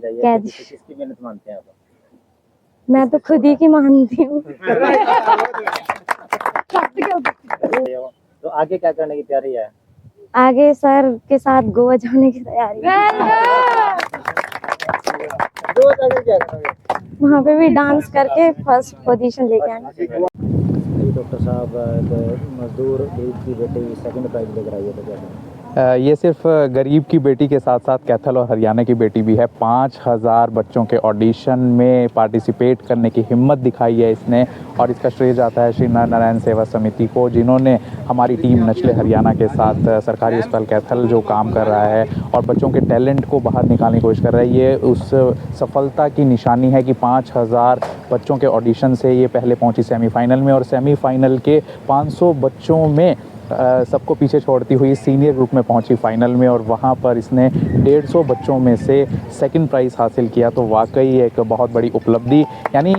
क्या किसकी मेहनत मानते हैं आप? मैं तो खुद ही की मानती हूँ। तो आगे क्या करने की तैयारी है? आगे सर के साथ गोवा जाने की तैयारी है। वहाँ पे भी डांस करके फर्स्ट पोजीशन लेके आना। डॉक्टर साहब, मजदूर गरीब की बेटी सेकंड प्राइज लेकर आई है, तो क्या? ये सिर्फ गरीब की बेटी के साथ साथ कैथल और हरियाणा की बेटी भी है। 5000 बच्चों के ऑडिशन में पार्टिसिपेट करने की हिम्मत दिखाई है इसने, और इसका श्रेय जाता है श्री नर नारायण सेवा समिति को, जिन्होंने हमारी टीम नचले हरियाणा के साथ सरकारी अस्पताल कैथल जो काम कर रहा है और बच्चों के टैलेंट को बाहर निकालने की कोशिश कर रहा है। ये उस सफलता की निशानी है कि 5000 बच्चों के ऑडिशन से ये पहले पहुंची सेमीफाइनल में, और सेमीफाइनल के 500 बच्चों में सबको पीछे छोड़ती हुई सीनियर ग्रुप में पहुंची फाइनल में, और वहां पर इसने 150 बच्चों में से सेकंड प्राइज़ हासिल किया। तो वाकई एक बहुत बड़ी उपलब्धि, यानी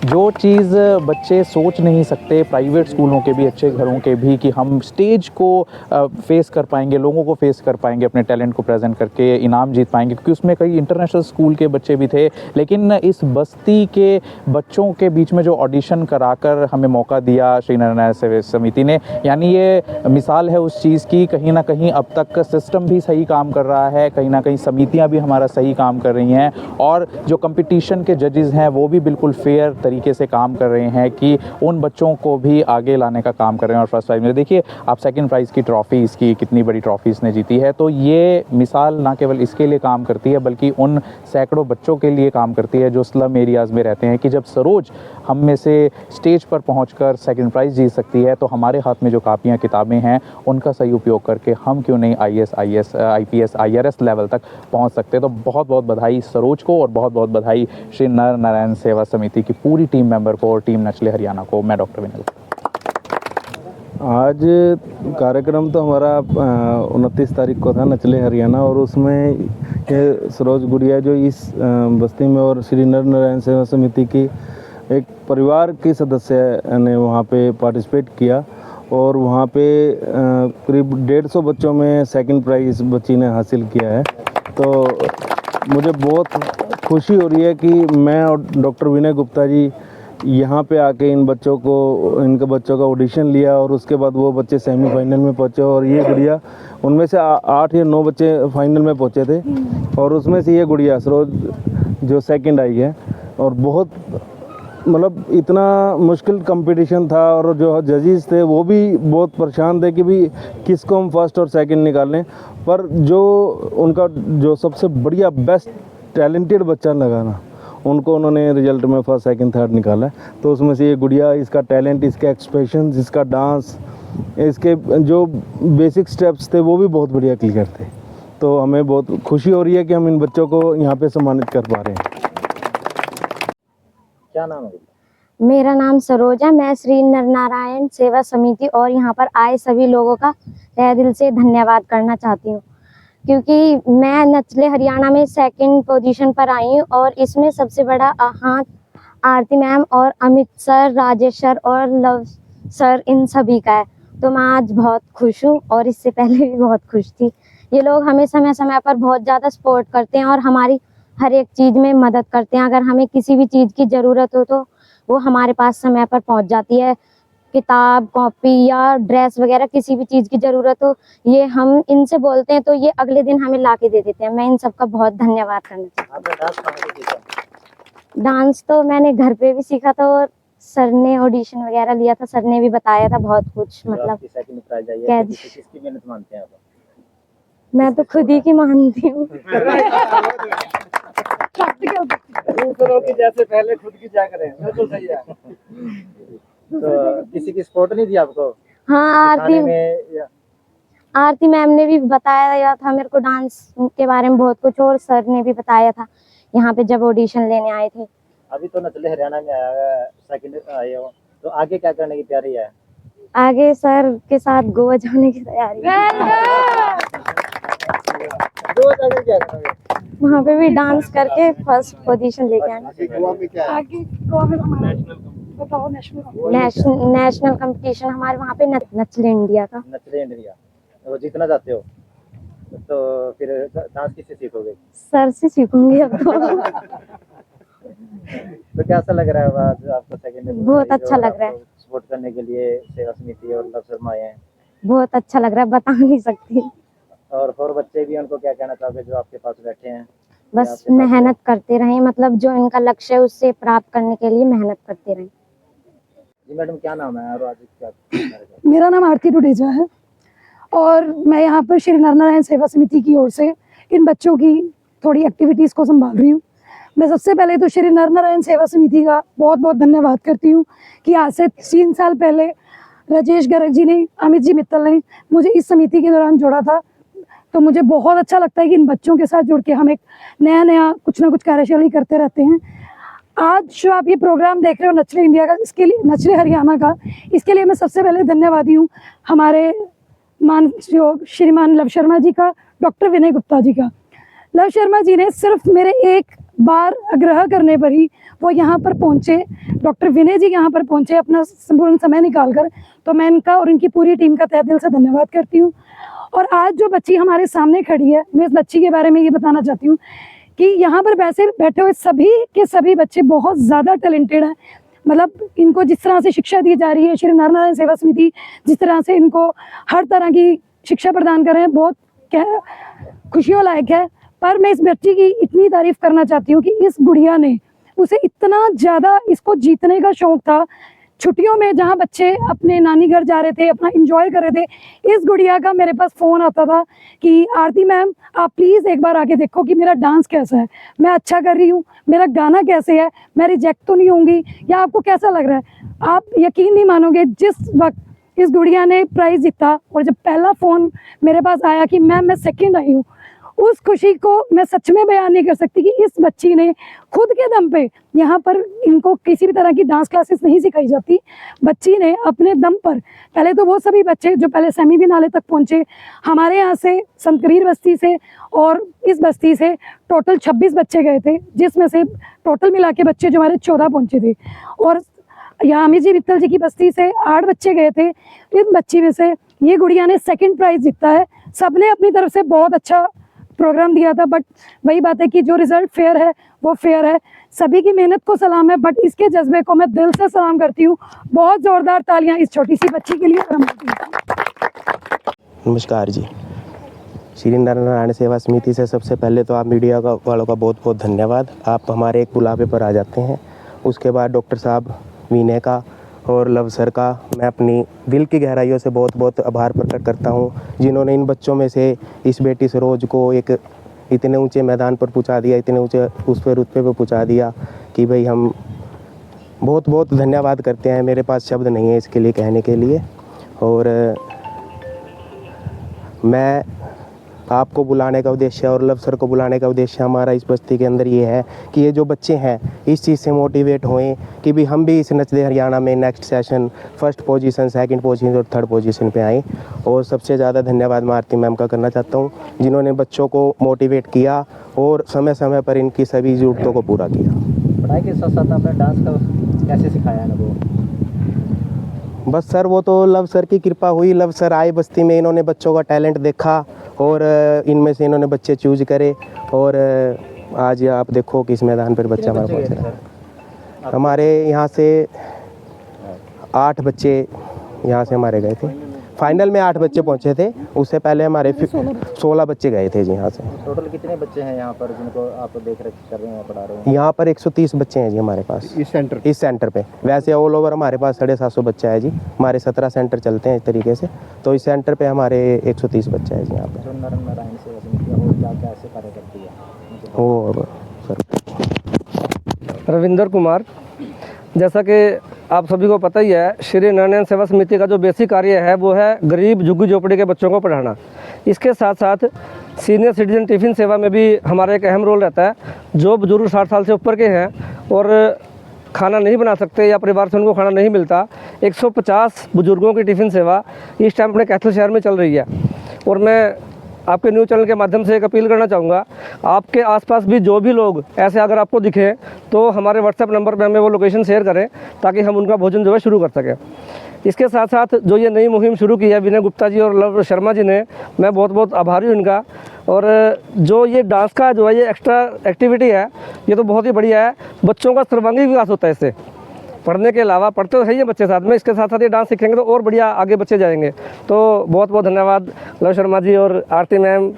जो चीज़ बच्चे सोच नहीं सकते प्राइवेट स्कूलों के भी, अच्छे घरों के भी, कि हम स्टेज को फेस कर पाएंगे, लोगों को फेस कर पाएंगे, अपने टैलेंट को प्रेजेंट करके इनाम जीत पाएंगे, क्योंकि उसमें कई इंटरनेशनल स्कूल के बच्चे भी थे। लेकिन इस बस्ती के बच्चों के बीच में जो ऑडिशन कराकर हमें मौका दिया श्री नारायण सेवा समिति ने, यानी ये मिसाल है उस चीज़ की। कहीं ना कहीं अब तक सिस्टम भी सही काम कर रहा है, कहीं ना कहीं समितियाँ भी हमारा सही काम कर रही हैं, और जो कंपटीशन के जजेस हैं वो भी बिल्कुल फेयर तरीके से काम कर रहे हैं कि उन बच्चों को भी आगे लाने का काम कर रहे हैं। और फर्स्ट प्राइज़ में देखिए आप सेकंड प्राइज़ की ट्रॉफ़ी, इसकी कितनी बड़ी ट्रॉफ़ी इसने जीती है। तो ये मिसाल ना केवल इसके लिए काम करती है, बल्कि उन सैकड़ों बच्चों के लिए काम करती है जो स्लम एरियाज़ में रहते हैं, कि जब सरोज हम में से स्टेज पर पहुंचकर सेकंड प्राइज़ जीत सकती है, तो हमारे हाथ में जो कापियाँ किताबें हैं उनका सही उपयोग करके हम क्यों नहीं IAS, IPS, IRS लेवल तक पहुंच सकते। तो बहुत बहुत बधाई सरोज को, और बहुत बहुत बधाई श्री नर नारायण सेवा समिति की पूरी टीम मेंबर को और टीम नचले हरियाणा को। मैं डॉक्टर विनय। आज कार्यक्रम तो हमारा 29 तारीख को था, नचले हरियाणा, और उसमें ये सरोज गुड़िया जो इस बस्ती में और श्री नर नारायण सेवा समिति की एक परिवार की सदस्य ने वहाँ पे पार्टिसिपेट किया, और वहाँ पे करीब 150 बच्चों में सेकंड प्राइज़ बच्ची ने हासिल किया है। तो मुझे बहुत खुशी हो रही है कि मैं और डॉक्टर विनय गुप्ता जी यहाँ पे आके इनके बच्चों का ऑडिशन लिया, और उसके बाद वो बच्चे सेमीफाइनल में पहुँचे, और ये गुड़िया उनमें से 8 या 9 बच्चे फाइनल में पहुँचे थे, और उसमें से ये गुड़िया सरोज जो सेकंड आई है। और बहुत मतलब इतना मुश्किल कंपटीशन था, और जो जजेस थे वो भी बहुत परेशान थे कि भी किसको हम फर्स्ट और सेकंड निकालें, पर जो उनका जो सबसे बढ़िया बेस्ट टैलेंटेड बच्चा लगा ना, उनको उन्होंने रिजल्ट में फर्स्ट सेकंड थर्ड निकाला। तो उसमें से ये गुड़िया, इसका टैलेंट, इसके एक्सप्रेशंस, इसका डांस, इसके जो बेसिक स्टेप्स थे वो भी बहुत बढ़िया क्लियर थे। तो हमें बहुत खुशी हो रही है कि हम इन बच्चों को यहाँ पे सम्मानित कर पा रहे हैं। क्या नाम है? मेरा नाम सरोज है। मैं श्री नर नारायण सेवा समिति और यहाँ पर आए सभी लोगों का तहे दिल से धन्यवाद करना चाहती हूँ, क्योंकि मैं नचले हरियाणा में सेकंड पोजीशन पर आई हूँ, और इसमें सबसे बड़ा हाथ आरती मैम और अमित सर, राजेश सर और लव सर, इन सभी का है। तो मैं आज बहुत खुश हूँ, और इससे पहले भी बहुत खुश थी। ये लोग हमें समय समय पर बहुत ज़्यादा सपोर्ट करते हैं और हमारी हर एक चीज़ में मदद करते हैं। अगर हमें किसी भी चीज़ की ज़रूरत हो तो वो हमारे पास समय पर पहुँच जाती है। किताब, कॉपी या ड्रेस वगैरह किसी भी चीज़ की ज़रूरत हो, ये हम इनसे बोलते हैं तो ये अगले दिन हमें ला के दे देते हैं। मैं इन सबका बहुत धन्यवाद करना चाहती हूँ। डांस तो मैंने घर पे भी सीखा था, और सर ने ऑडिशन वगैरह लिया था, सर ने भी बताया था बहुत कुछ। मतलब सेकंड प्राइज आई है, किसकी मेहनत मानते हैं आप? मैं तो खुद ही की मानती हूँ। जैसे पहले खुद की क्या करें, तो सही है। तो किसी की सपोर्ट नहीं दी आपको? हाँ, आरती मैम ने भी बताया था मेरे को डांस के बारे में बहुत कुछ, और सर ने भी बताया था यहाँ पे जब ऑडिशन लेने आए थे। अभी तो नचले हरियाणा में आया है, सेकंड आए हो, तो आगे क्या करने की तैयारी है? आगे सर के साथ गोवा जाने की तैयारी है। वहाँ पे भी डांस करके फर्स्ट पोजीशन लेके आना। नेशनल कंपटीशन हमारे वहाँ पे नचले इंडिया का। नचले इंडिया वो जीतना चाहते हो? तो फिर डांस किससे सीखोगे? सर से सीखूंगी अब तो। तो कैसा लग रहा है आज आपको सेकंड? बहुत अच्छा लग रहा है। सपोर्ट करने के लिए सेवा समिति और लव शर्मा आए हैं। बहुत अच्छा लग रहा है, बता नहीं सकती। और बच्चे भी, उनको क्या कहना चाहोगे जो आपके पास बैठे हैं? बस आपके साथ मेहनत करते रहें, मतलब जो इनका लक्ष्य है उससे प्राप्त करने के लिए मेहनत करते रहें। जी मैडम, क्या नाम है और आज क्या? मेरा नाम आरती डुडेजा है और मैं यहाँ पर श्री नरनारायण सेवा समिति की ओर से इन बच्चों की थोड़ी एक्टिविटीज़ को संभाल रही हूँ। मैं सबसे पहले तो श्री नरनारायण सेवा समिति का बहुत बहुत धन्यवाद करती हूँ कि आज से 3 साल पहले राजेश गर्ग जी ने, अमित जी मित्तल ने मुझे इस समिति के दौरान जोड़ा था। तो मुझे बहुत अच्छा लगता है कि इन बच्चों के साथ जुड़ के हम एक नया कुछ ना कुछ कार्यशाला करते रहते हैं। आज जो आप ये प्रोग्राम देख रहे हो नचले इंडिया का, इसके लिए नचले हरियाणा का, इसके लिए मैं सबसे पहले धन्यवादी हूँ हमारे श्रीमान लव शर्मा जी का, डॉक्टर विनय गुप्ता जी का। लव शर्मा जी ने सिर्फ मेरे एक बार आग्रह करने पर ही वो यहाँ पर पहुँचे, डॉक्टर विनय जी यहाँ पर पहुँचे अपना संपूर्ण समय निकालकर। तो मैं इनका और इनकी पूरी टीम का तहे दिल से धन्यवाद करती हूँ। और आज जो बच्ची हमारे सामने खड़ी है, मैं इस बच्ची के बारे में ये बताना चाहती हूँ कि यहाँ पर वैसे बैठे हुए सभी के सभी बच्चे बहुत ज़्यादा टैलेंटेड हैं। मतलब इनको जिस तरह से शिक्षा दी जा रही है, श्री नरनारायण सेवा समिति जिस तरह से इनको हर तरह की शिक्षा प्रदान कर रहे हैं, बहुत खुशियों लायक है। पर मैं इस बच्ची की इतनी तारीफ करना चाहती हूँ कि इस गुड़िया ने, उसे इतना ज़्यादा इसको जीतने का शौक था। छुट्टियों में जहाँ बच्चे अपने नानी घर जा रहे थे, अपना एंजॉय कर रहे थे, इस गुड़िया का मेरे पास फ़ोन आता था कि आरती मैम आप प्लीज़ एक बार आके देखो कि मेरा डांस कैसा है, मैं अच्छा कर रही हूँ, मेरा गाना कैसे है, मैं रिजेक्ट तो नहीं होंगी, या आपको कैसा लग रहा है। आप यकीन नहीं मानोगे, जिस वक्त इस गुड़िया ने प्राइज़ जीता और जब पहला फ़ोन मेरे पास आया कि मैम मैं सेकेंड आई हूँ, उस खुशी को मैं सच में बयान नहीं कर सकती कि इस बच्ची ने खुद के दम पे, यहाँ पर इनको किसी भी तरह की डांस क्लासेस नहीं सिखाई जाती, बच्ची ने अपने दम पर, पहले तो वो सभी बच्चे जो पहले सेमीफाइनल तक पहुँचे हमारे यहाँ से, संत कबीर बस्ती से और इस बस्ती से टोटल 26 बच्चे गए थे, जिसमें से टोटल मिला के बच्चे जो हमारे 14 पहुँचे थे। और यहाँ अमित जी मित्तल जी की बस्ती से 8 बच्चे गए थे। इन बच्ची में से ये गुड़िया ने सेकेंड प्राइज़ जीता है। सबने अपनी तरफ से बहुत अच्छा प्रोग्राम दिया था, बट वही बात है कि जो रिजल्ट फेयर है वो फेयर है। सभी की मेहनत को सलाम है, बट इसके जज्बे को मैं दिल से सलाम करती हूँ। बहुत ज़ोरदार तालियां इस छोटी सी बच्ची के लिए। नमस्कार जी, श्री नरनारायण सेवा समिति से सबसे पहले तो आप मीडिया वालों का बहुत बहुत धन्यवाद। आप हमारे एक बुलावे पर आ जाते हैं। उसके बाद डॉक्टर साहब विनय का और लव सर का मैं अपनी दिल की गहराइयों से बहुत बहुत आभार प्रकट करता हूँ, जिन्होंने इन बच्चों में से इस बेटी सरोज को एक इतने ऊंचे मैदान पर पहुँचा दिया, इतने ऊंचे उस पर रुतबे पर पहुँचा दिया कि भाई हम बहुत बहुत धन्यवाद करते हैं। मेरे पास शब्द नहीं है इसके लिए कहने के लिए। और मैं आपको बुलाने का उद्देश्य और लव सर को बुलाने का उद्देश्य हमारा इस बस्ती के अंदर ये है कि ये जो बच्चे हैं इस चीज़ से मोटिवेट होएं कि भी हम भी इस नचले हरियाणा में next session first position, second position और थर्ड पोजीशन पे आएँ। और सबसे ज़्यादा धन्यवाद मैं आरती मैम का करना चाहता हूँ, जिन्होंने बच्चों को मोटिवेट किया और समय समय पर इनकी सभी ज़रूरतों को पूरा किया। पढ़ाई के साथ साथ आपने डांस का कैसे सिखाया है वो? बस सर वो तो लव सर की कृपा हुई। लव सर आए बस्ती में, इन्होंने बच्चों का टैलेंट देखा और इनमें से इन्होंने बच्चे चूज करे और आज आप देखो कि इस मैदान पर बच्चा हमारे पास है। हमारे यहाँ से 8 बच्चे यहाँ से हमारे गए थे। फाइनल में 8 बच्चे पहुँचे थे, उससे पहले हमारे 16 बच्चे गए थे जी यहाँ से। टोटल कितने बच्चे हैं यहाँ पर जिनको आप देख रहे कर रहे हैं, पढ़ा रहे हैं? यहाँ पर 130 बच्चे हैं जी हमारे पास इस सेंटर पे। वैसे ऑल ओवर हमारे पास 750 बच्चा है जी। हमारे 17 सेंटर चलते हैं इस तरीके से, तो इस सेंटर पे हमारे 130 बच्चा है जी यहाँ पे। जो नरनारायण सेवा समिति क्या क्या ऐसे कार्य करती है? ओ सर, रविंदर कुमार, जैसा कि आप सभी को पता ही है, श्री नरनारायण सेवा समिति का जो बेसिक कार्य है वो है गरीब झुग्गी झोपड़ी के बच्चों को पढ़ाना। इसके साथ साथ सीनियर सिटीजन टिफ़िन सेवा में भी हमारा एक अहम रोल रहता है। जो बुजुर्ग 60 साल से ऊपर के हैं और खाना नहीं बना सकते या परिवार से उनको खाना नहीं मिलता, 150 बुजुर्गों की टिफ़िन सेवा इस टाइम अपने कैथल शहर में चल रही है। और मैं आपके न्यूज़ चैनल के माध्यम से एक अपील करना चाहूँगा, आपके आसपास भी जो भी लोग ऐसे अगर आपको दिखें तो हमारे व्हाट्सएप नंबर पर हमें वो लोकेशन शेयर करें ताकि हम उनका भोजन जो है शुरू कर सकें। इसके साथ साथ जो ये नई मुहिम शुरू की है विनय गुप्ता जी और लव शर्मा जी ने, मैं बहुत बहुत आभारी हूँ इनका। और जो ये डांस का जो है ये एक्स्ट्रा एक्टिविटी है, ये तो बहुत ही बढ़िया है। बच्चों का सर्वांगीण विकास होता है इससे, पढ़ने के अलावा, पढ़ते तो है ही बच्चे साथ में, इसके साथ साथ ये डांस सीखेंगे तो और बढ़िया आगे बच्चे जाएंगे। तो बहुत बहुत धन्यवाद लव शर्मा जी और आरती मैम।